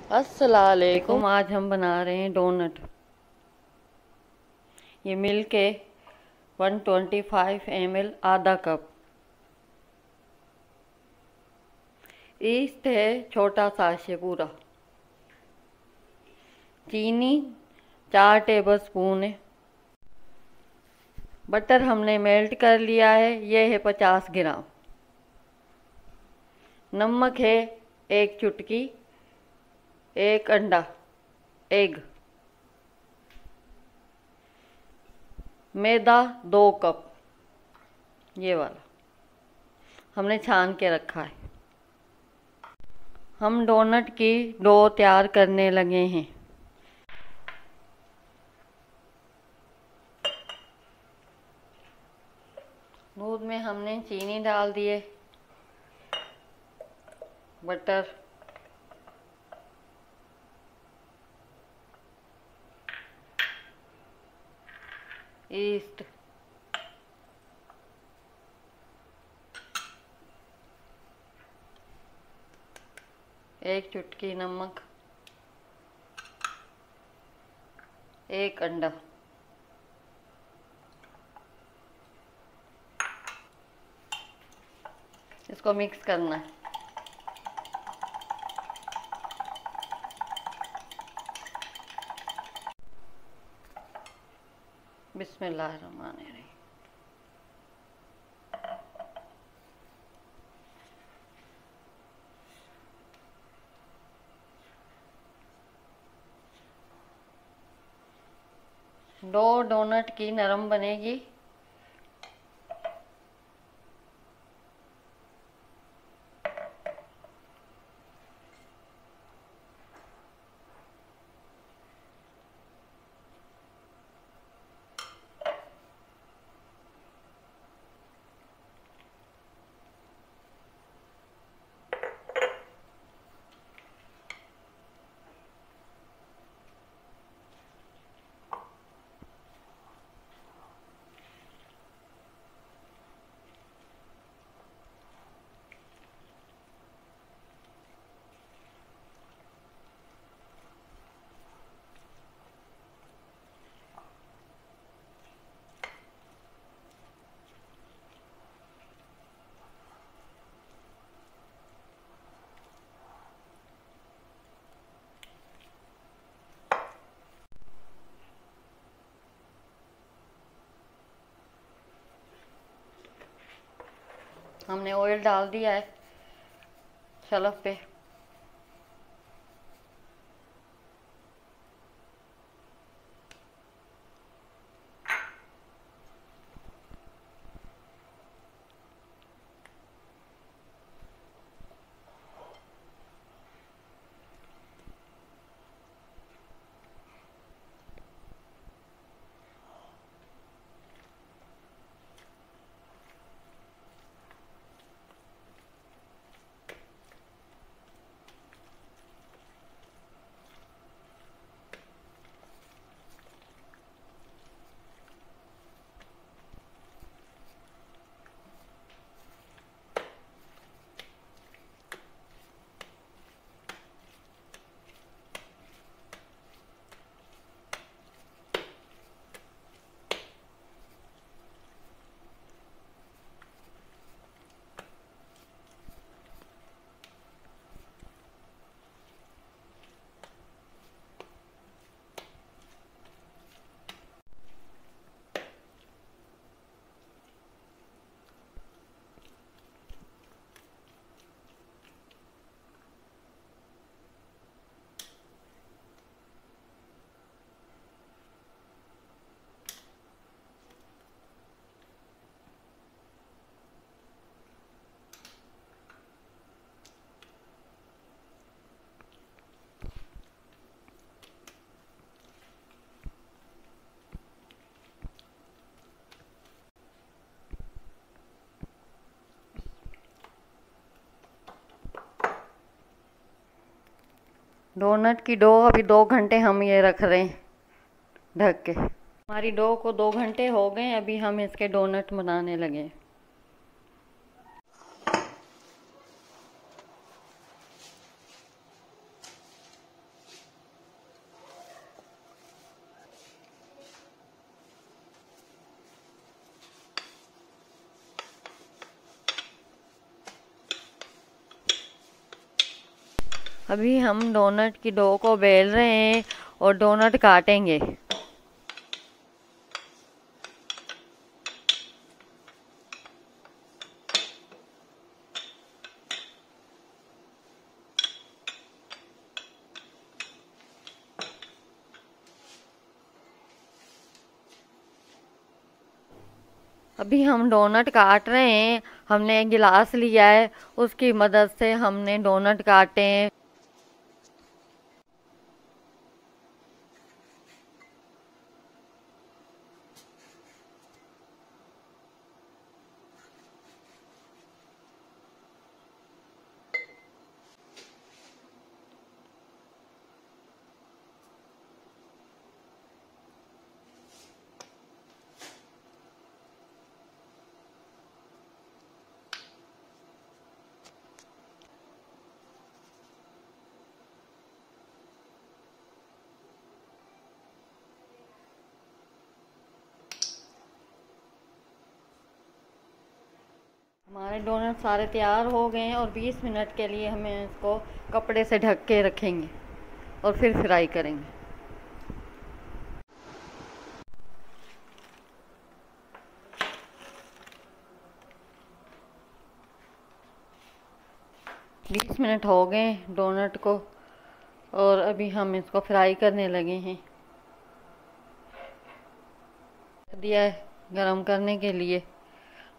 अस्सलामुअलैकुम। आज हम बना रहे हैं डोनट। ये मिल्क है 125 ml, आधा कप। ईस्ट है छोटा साशे पूरा। चीनी 4 टेबल स्पून है। बटर हमने मेल्ट कर लिया है, ये है 50 ग्राम। नमक है 1 चुटकी। 1 अंडा, एग। मैदा 2 कप, ये वाला हमने छान के रखा है। हम डोनट की डो तैयार करने लगे हैं। दूध में हमने चीनी डाल दिए, बटर, ईस्ट, एक चुटकी नमक, 1 अंडा। इसको मिक्स करना है। बिस्मिल्लाहिर्रहमानिर्रहीम। डो डोनट की नरम बनेगी। हमने ऑयल डाल दिया है शलफ पे। डोनट की डो अभी 2 घंटे हम ये रख रहे हैं ढक के। हमारी डो को 2 घंटे हो गए, अभी हम इसके डोनट बनाने लगे। अभी हम डोनट की डो को बेल रहे हैं और डोनट काटेंगे। अभी हम डोनट काट रहे हैं। हमने एक गिलास लिया है, उसकी मदद से हमने डोनट काटे हैं। हमारे डोनट सारे तैयार हो गए हैं और 20 मिनट के लिए हमें इसको कपड़े से ढक के रखेंगे और फिर फ्राई करेंगे। बीस मिनट हो गए डोनट को और अभी हम इसको फ्राई करने लगे हैं। दिया है गरम करने के लिए,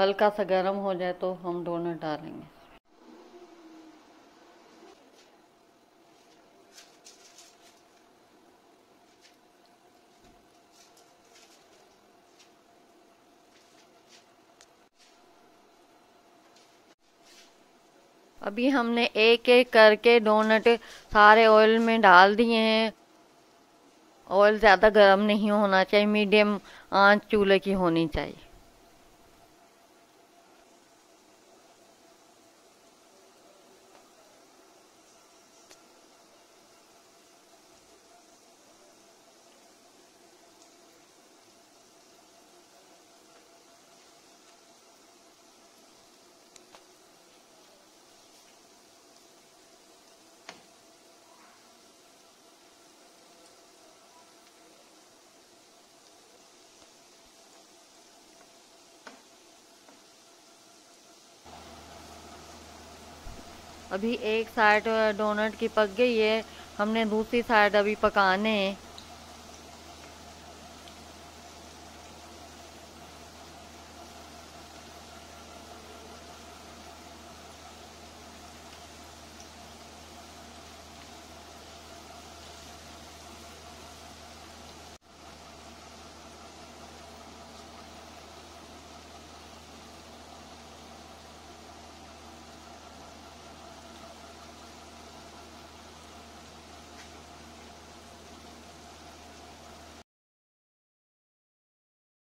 हल्का सा गरम हो जाए तो हम डोनट डालेंगे। अभी हमने एक एक करके डोनट सारे ऑयल में डाल दिए हैं। ऑयल ज़्यादा गर्म नहीं होना चाहिए, मीडियम आंच चूल्हे की होनी चाहिए। अभी एक साइड डोनट की पक गई है, हमने दूसरी साइड अभी पकाने हैं।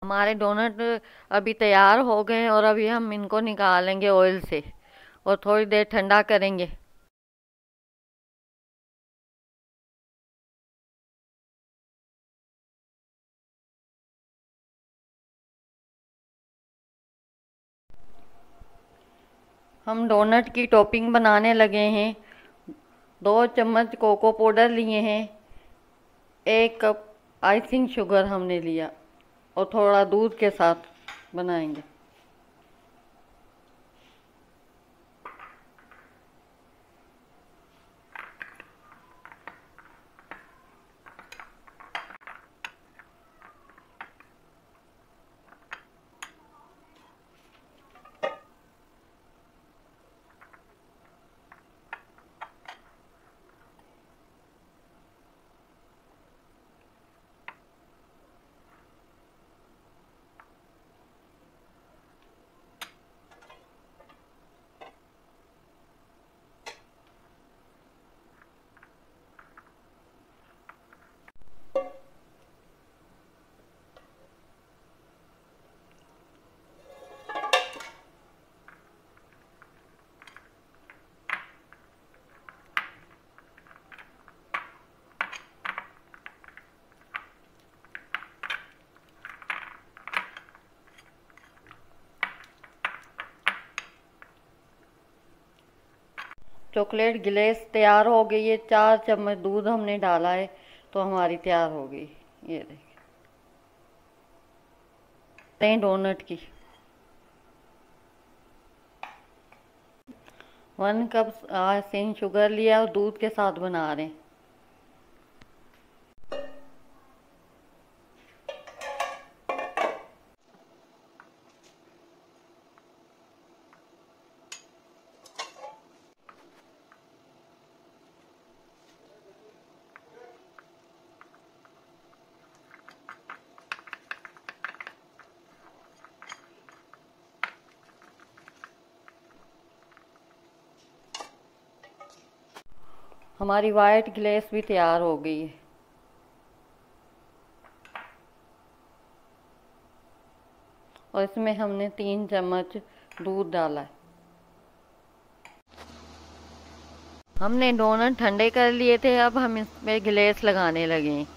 हमारे डोनट अभी तैयार हो गए और अभी हम इनको निकालेंगे ऑयल से और थोड़ी देर ठंडा करेंगे। हम डोनट की टॉपिंग बनाने लगे हैं। 2 चम्मच कोको पाउडर लिए हैं, 1 कप आइसिंग शुगर हमने लिया और थोड़ा दूध के साथ बनाएंगे। चॉकलेट ग्लेस तैयार हो गई है। 4 चम्मच दूध हमने डाला है तो हमारी तैयार हो गई। ये देखें डोनट की। 1 कप आइसिंग शुगर लिया और दूध के साथ बना रहे हैं। हमारी वाइट ग्लेस भी तैयार हो गई है। और इसमें हमने 3 चम्मच दूध डाला है। हमने डोनट ठंडे कर लिए थे, अब हम इसमें ग्लेस लगाने लगे हैं।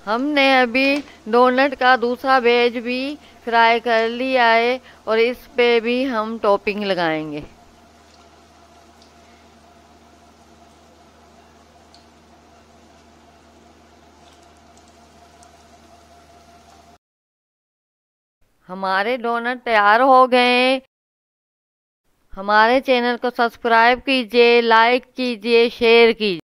हमने अभी डोनट का दूसरा बेज भी फ्राई कर लिया है और इस पे भी हम टॉपिंग लगाएंगे। हमारे डोनट तैयार हो गए। हमारे चैनल को सब्सक्राइब कीजिए, लाइक कीजिए, शेयर कीजिए।